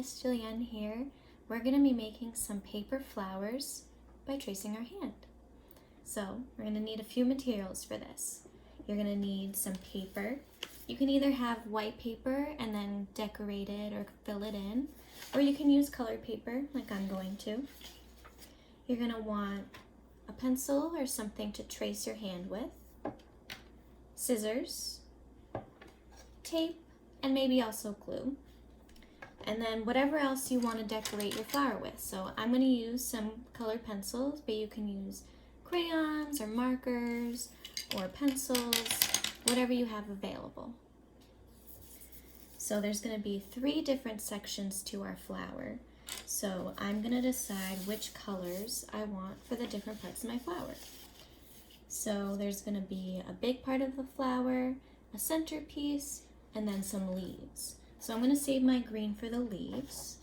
Miss Julienne here. We're going to be making some paper flowers by tracing our hand. So we're going to need a few materials for this. You're going to need some paper. You can either have white paper and then decorate it or fill it in, or you can use colored paper like I'm going to. You're going to want a pencil or something to trace your hand with, scissors, tape, and maybe also glue. And then whatever else you want to decorate your flower with. So I'm going to use some colored pencils, but you can use crayons or markers or pencils, whatever you have available. So there's going to be 3 different sections to our flower. So I'm going to decide which colors I want for the different parts of my flower. So there's going to be a big part of the flower, a centerpiece, and then some leaves. So I'm going to save my green for the leaves,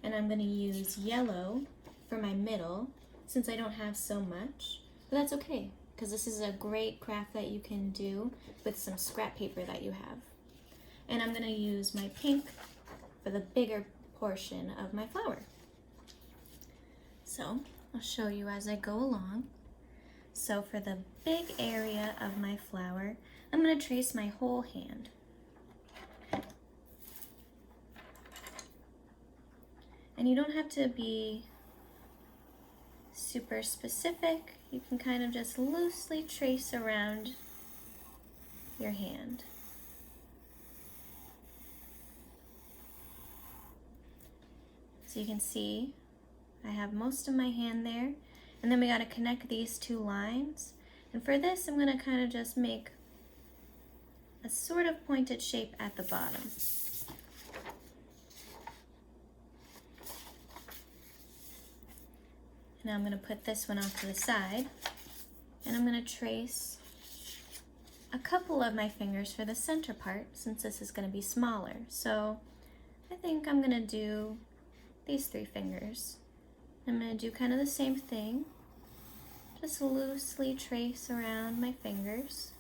and I'm going to use yellow for my middle since I don't have so much, but that's okay because this is a great craft that you can do with some scrap paper that you have. And I'm going to use my pink for the bigger portion of my flower. So I'll show you as I go along. So for the big area of my flower, I'm going to trace my whole hand. And you don't have to be super specific. You can kind of just loosely trace around your hand. So you can see I have most of my hand there. And then we got to connect these 2 lines. And for this, I'm going to kind of just make a sort of pointed shape at the bottom. Now I'm going to put this one off to the side, and I'm going to trace a couple of my fingers for the center part since this is going to be smaller. So I think I'm going to do these 3 fingers. I'm going to do kind of the same thing, just loosely trace around my fingers.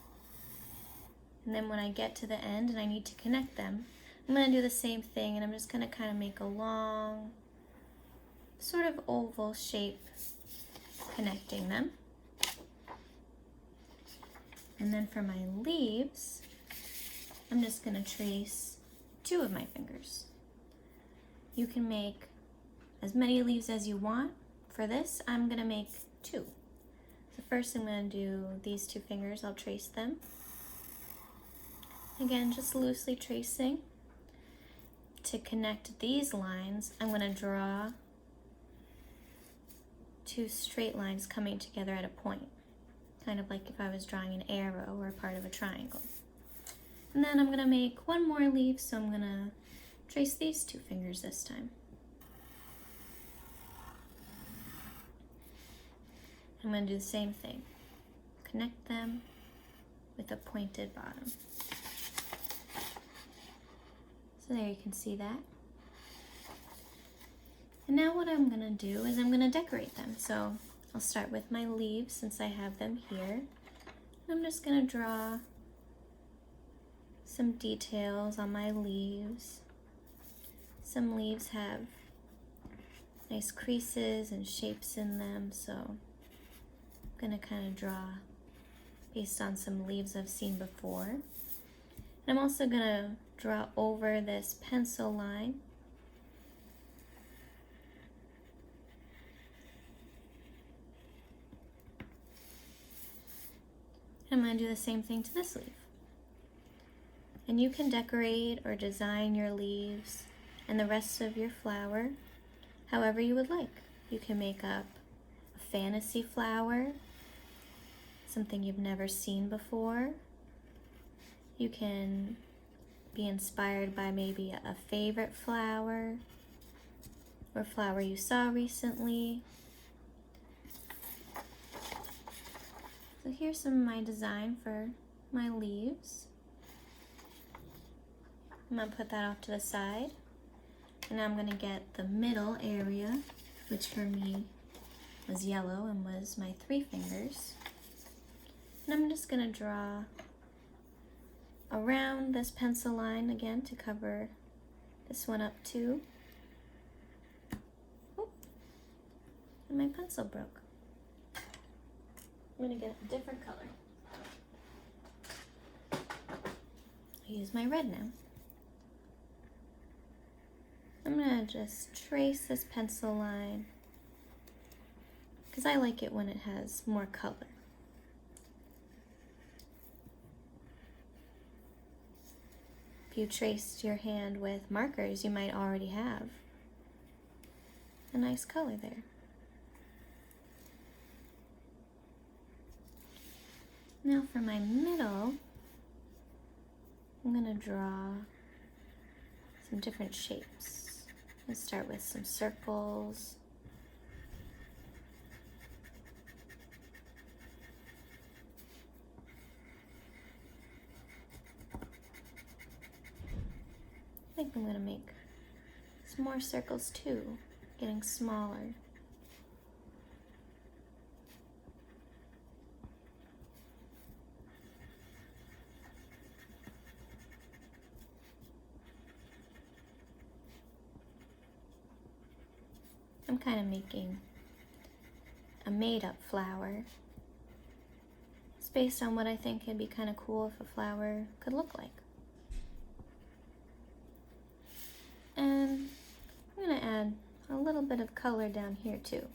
And then when I get to the end and I need to connect them, I'm going to do the same thing, and I'm just going to kind of make a long sort of oval shape connecting them. And then for my leaves, I'm just going to trace 2 of my fingers. You can make as many leaves as you want. For this, I'm going to make 2. So first I'm going to do these 2 fingers. I'll trace them. Again, just loosely tracing. To connect these lines, I'm going to draw 2 straight lines coming together at a point, kind of like if I was drawing an arrow or part of a triangle. And then I'm going to make 1 more leaf, so I'm going to trace these 2 fingers this time. I'm going to do the same thing, connect them with a pointed bottom. So there you can see that. And now what I'm going to do is I'm going to decorate them. So I'll start with my leaves since I have them here. I'm just going to draw some details on my leaves. Some leaves have nice creases and shapes in them, so I'm going to kind of draw based on some leaves I've seen before. And I'm also going to draw over this pencil line. I'm going to do the same thing to this leaf. And you can decorate or design your leaves and the rest of your flower however you would like. You can make up a fantasy flower, something you've never seen before. You can be inspired by maybe a favorite flower or flower you saw recently. So here's some of my design for my leaves. I'm going to put that off to the side. And now I'm going to get the middle area, which for me was yellow and was my 3 fingers. And I'm just going to draw around this pencil line again to cover this one up too. Oh, and my pencil broke. I'm gonna get a different color. I'll use my red now. I'm gonna just trace this pencil line because I like it when it has more color. If you traced your hand with markers, you might already have a nice color there. Now for my middle, I'm gonna draw some different shapes. Let's start with some circles. I think I'm gonna make some more circles too, getting smaller. I'm kind of making a made-up flower. It's based on what I think it'd be kind of cool if a flower could look like. And I'm going to add a little bit of color down here too.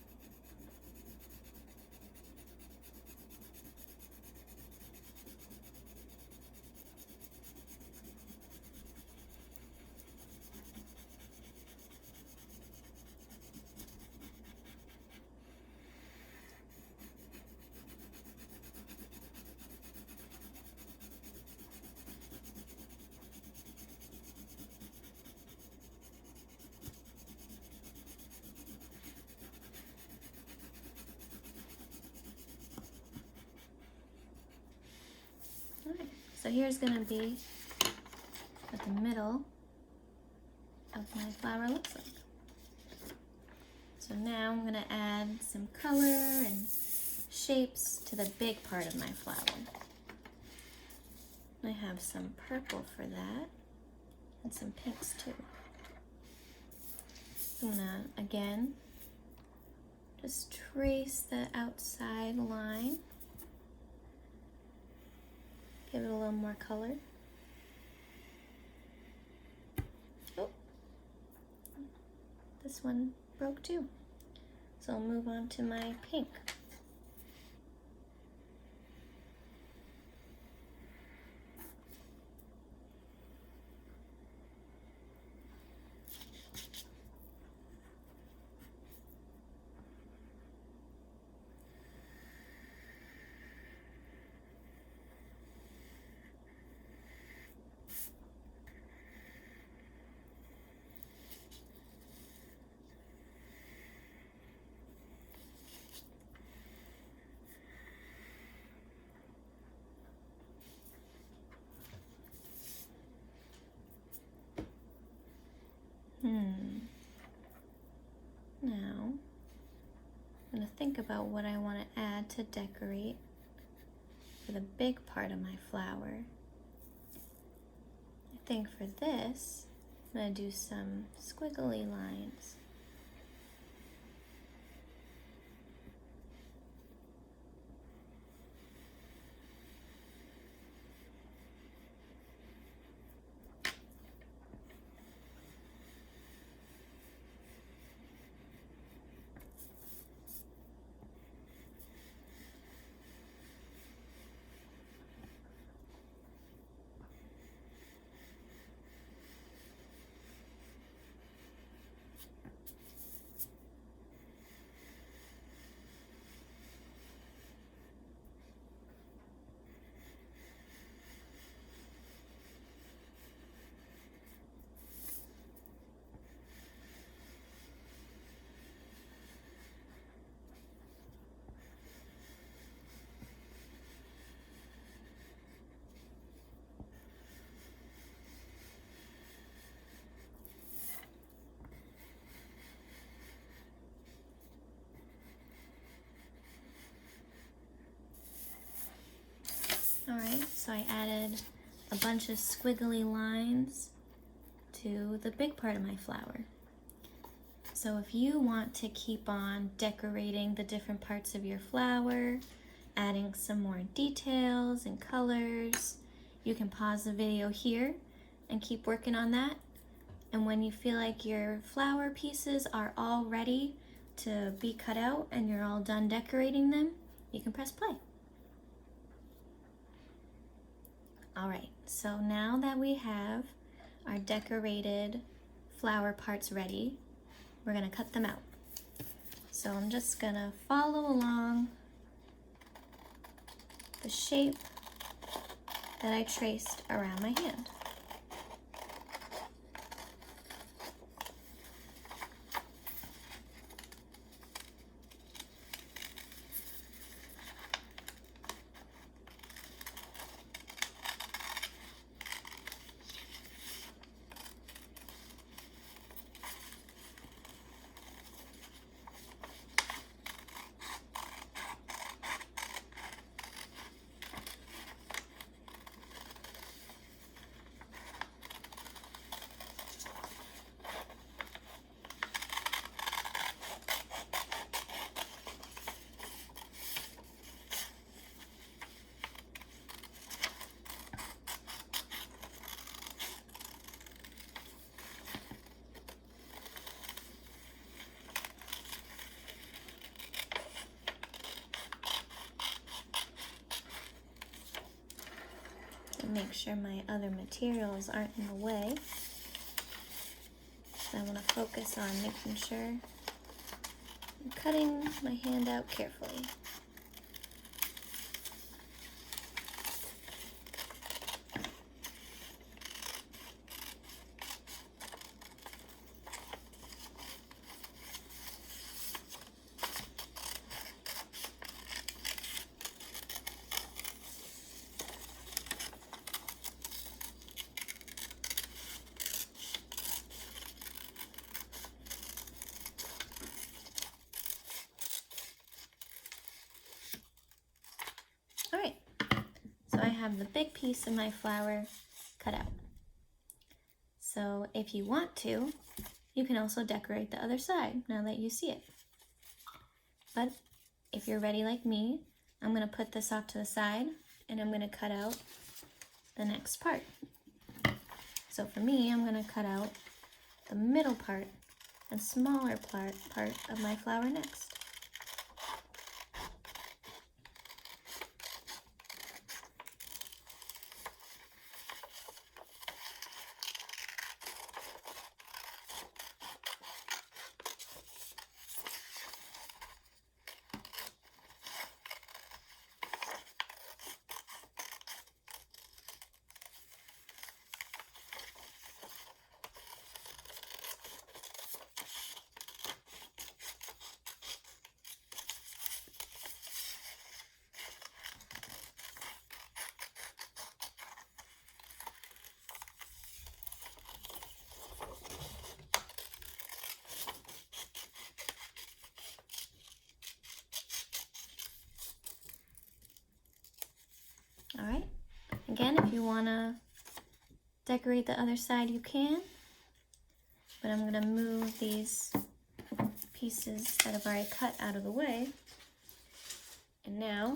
Alright, so here's going to be what the middle of my flower looks like. So now I'm going to add some color and shapes to the big part of my flower. I have some purple for that and some pinks too. I'm going to, again, just trace the outside line. Give it a little more color. Oh, this one broke too. So I'll move on to my pink. Now, I'm going to think about what I want to add to decorate for the big part of my flower. I think for this, I'm going to do some squiggly lines. Alright, so I added a bunch of squiggly lines to the big part of my flower. So if you want to keep on decorating the different parts of your flower, adding some more details and colors, you can pause the video here and keep working on that. And when you feel like your flower pieces are all ready to be cut out and you're all done decorating them, you can press play. All right, so now that we have our decorated flower parts ready, we're gonna cut them out. So I'm just gonna follow along the shape that I traced around my hand. Make sure my other materials aren't in the way. So I want to focus on making sure I'm cutting my hand out carefully. All right, so I have the big piece of my flower cut out. So if you want to, you can also decorate the other side now that you see it. But if you're ready like me, I'm gonna put this off to the side and I'm gonna cut out the next part. So for me, I'm gonna cut out the middle part and smaller part of my flower next. All right, again, if you wanna decorate the other side, you can, but I'm gonna move these pieces that I've already cut out of the way. And now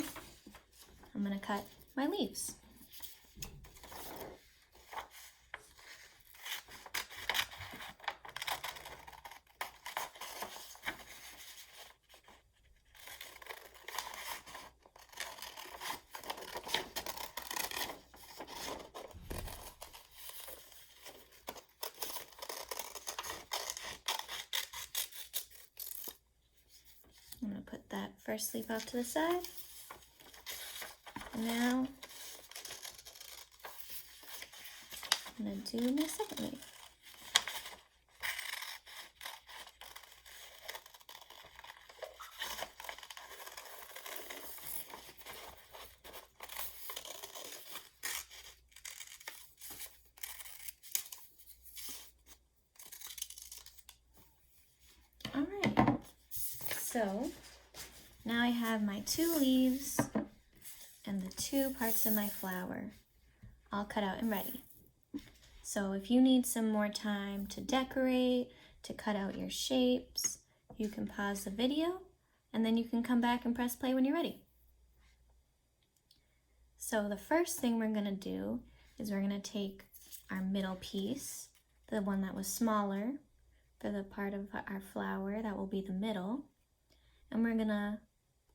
I'm gonna cut my leaves. I'm going to put that first leaf off to the side. And now I'm going to do my second leaf. All right. So now I have my 2 leaves and the 2 parts of my flower all cut out and ready. So if you need some more time to decorate, to cut out your shapes, you can pause the video and then you can come back and press play when you're ready. So the first thing we're gonna do is we're gonna take our middle piece, the one that was smaller for the part of our flower that will be the middle, and we're gonna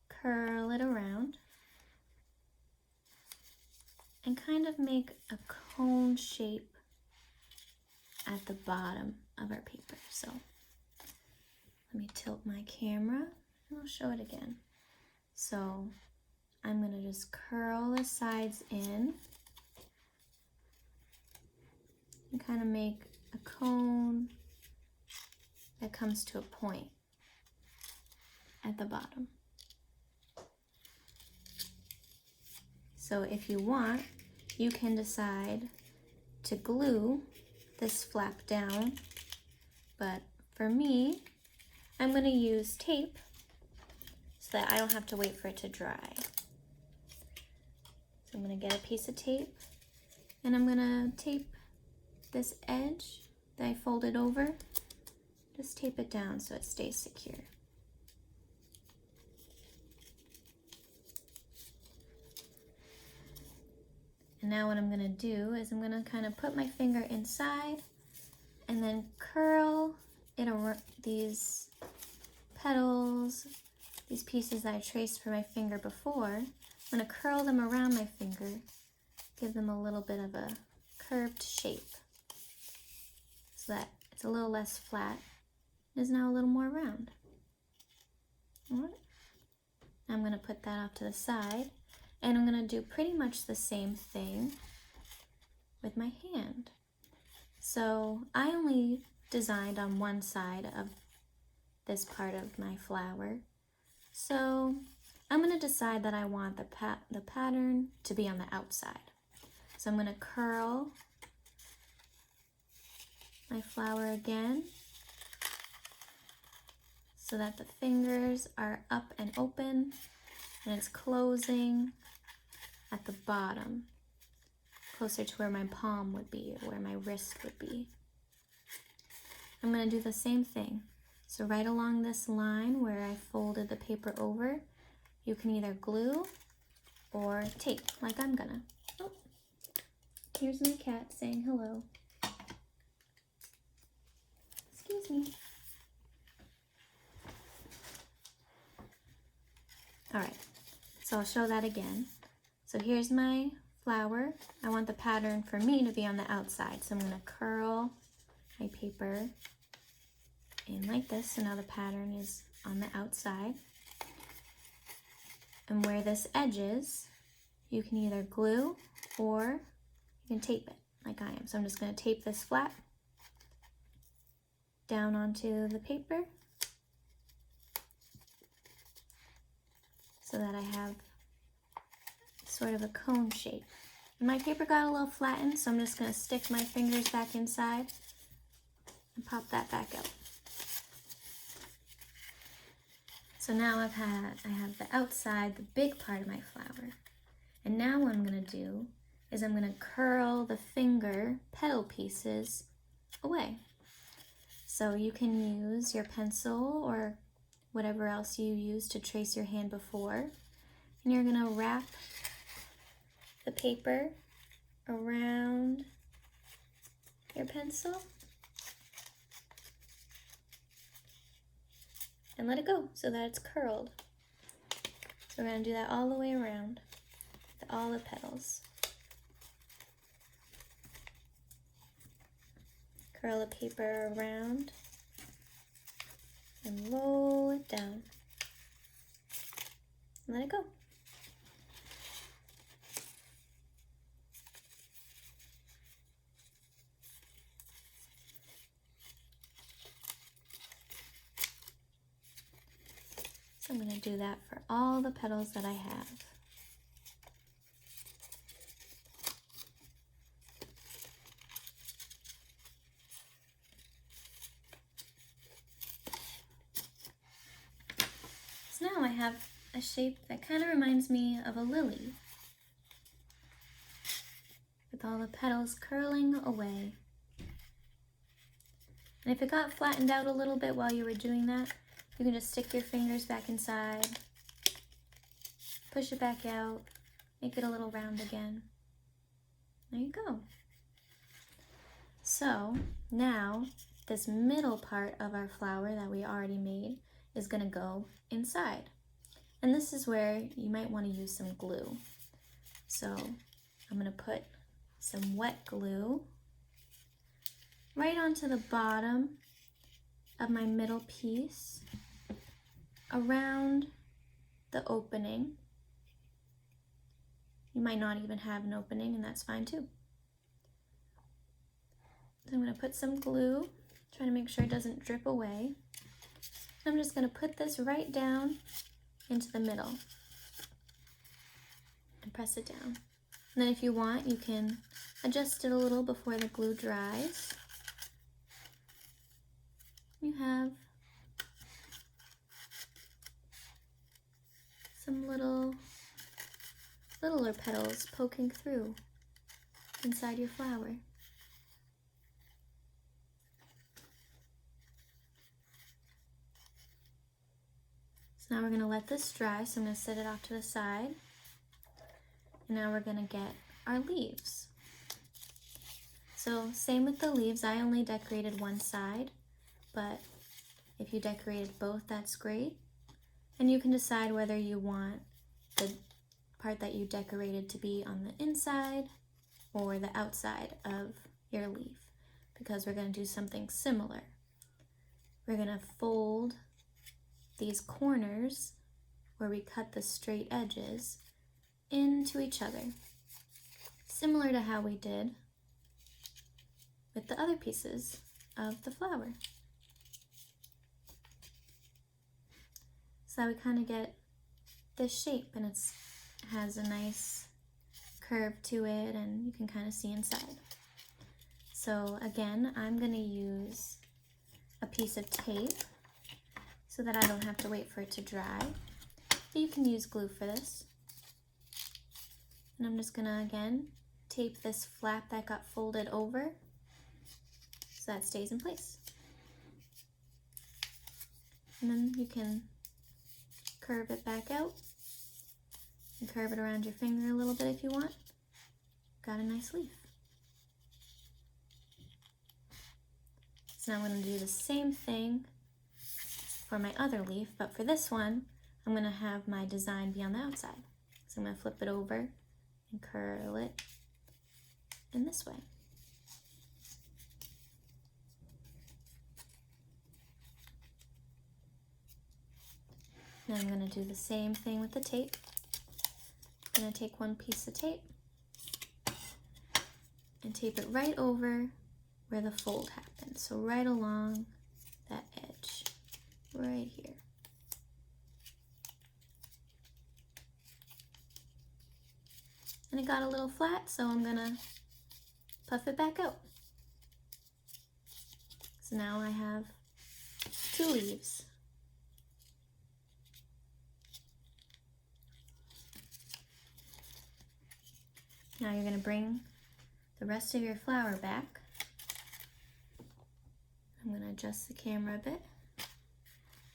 curl it around and kind of make a cone shape at the bottom of our paper. So let me tilt my camera and I'll show it again. So I'm gonna just curl the sides in and kind of make a cone that comes to a point at the bottom. So if you want, you can decide to glue this flap down, but for me, I'm gonna use tape so that I don't have to wait for it to dry. So I'm gonna get a piece of tape and I'm gonna tape this edge that I folded over, just tape it down so it stays secure. And now what I'm gonna do is I'm gonna kind of put my finger inside and then curl it around these petals, these pieces that I traced for my finger before. I'm gonna curl them around my finger, give them a little bit of a curved shape so that it's a little less flat. It is now a little more round. All right. I'm gonna put that off to the side. And I'm gonna do pretty much the same thing with my hand. So I only designed on one side of this part of my flower. So I'm gonna decide that I want the pattern to be on the outside. So I'm gonna curl my flower again so that the fingers are up and open and it's closing at the bottom, closer to where my palm would be, or where my wrist would be. I'm gonna do the same thing. So right along this line where I folded the paper over, you can either glue or tape, like I'm gonna. Oh, here's my cat saying hello. Excuse me. All right, so I'll show that again. So here's my flower. I want the pattern for me to be on the outside. So I'm gonna curl my paper in like this. So now the pattern is on the outside. And where this edge is, you can either glue or you can tape it like I am. So I'm just gonna tape this flat down onto the paper so that I have sort of a cone shape. And my paper got a little flattened, so I'm just gonna stick my fingers back inside and pop that back out. So now I have the outside, the big part of my flower. And now what I'm gonna do is I'm gonna curl the finger petal pieces away. So you can use your pencil or whatever else you used to trace your hand before. And you're gonna wrap the paper around your pencil and let it go so that it's curled. So we're gonna do that all the way around with all the petals. Curl the paper around and roll it down. And let it go. So I'm going to do that for all the petals that I have. So now I have a shape that kind of reminds me of a lily, with all the petals curling away And if it got flattened out a little bit while you were doing that, you can just stick your fingers back inside, push it back out, make it a little round again. There you go. So now this middle part of our flower that we already made is going to go inside. And this is where you might want to use some glue. So I'm going to put some wet glue right onto the bottom of my middle piece, around the opening. You might not even have an opening, and that's fine too. So I'm going to put some glue, try to make sure it doesn't drip away. I'm just going to put this right down into the middle and press it down. And then if you want, you can adjust it a little before the glue dries. You have some littler petals poking through inside your flower. So now we're going to let this dry, so I'm going to set it off to the side. And now we're going to get our leaves. So same with the leaves, I only decorated one side, but if you decorated both, that's great. And you can decide whether you want the part that you decorated to be on the inside or the outside of your leaf, because we're going to do something similar. We're going to fold these corners where we cut the straight edges into each other, similar to how we did with the other pieces of the flower. So we kind of get this shape, and it has a nice curve to it, and you can kind of see inside. So again, I'm going to use a piece of tape so that I don't have to wait for it to dry. But you can use glue for this. And I'm just going to, again, tape this flap that got folded over so that stays in place. And then you can curve it back out and curve it around your finger a little bit if you want. Got a nice leaf. So now I'm going to do the same thing for my other leaf, but for this one, I'm going to have my design be on the outside. So I'm going to flip it over and curl it in this way. Now I'm going to do the same thing with the tape. I'm going to take one piece of tape and tape it right over where the fold happens. So right along that edge, right here. And it got a little flat, so I'm going to puff it back out. So now I have two leaves. Now you're going to bring the rest of your flower back. I'm going to adjust the camera a bit.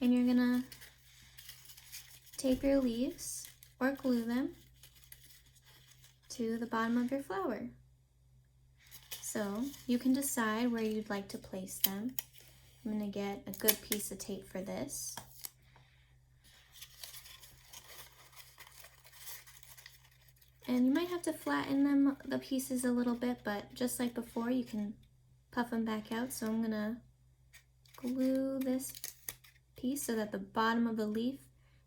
And you're going to tape your leaves or glue them to the bottom of your flower. So you can decide where you'd like to place them. I'm going to get a good piece of tape for this. And you might have to flatten the pieces a little bit, but just like before, you can puff them back out. So I'm gonna glue this piece so that the bottom of the leaf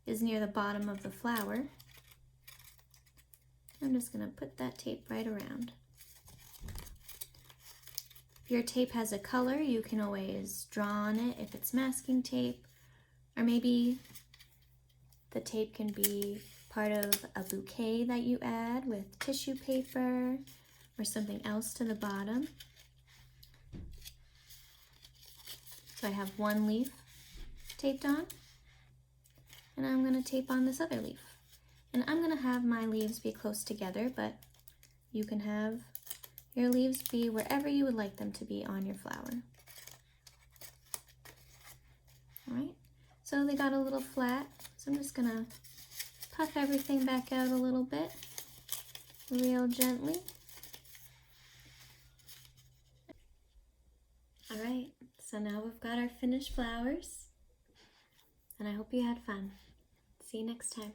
is near the bottom of the flower. I'm just gonna put that tape right around. If your tape has a color, you can always draw on it if it's masking tape, or maybe the tape can be part of a bouquet that you add with tissue paper or something else to the bottom. So I have one leaf taped on, and I'm going to tape on this other leaf. And I'm going to have my leaves be close together, but you can have your leaves be wherever you would like them to be on your flower. So they got a little flat. So I'm just gonna puff everything back out a little bit, real gently. All right, so now we've got our finished flowers, and I hope you had fun. See you next time.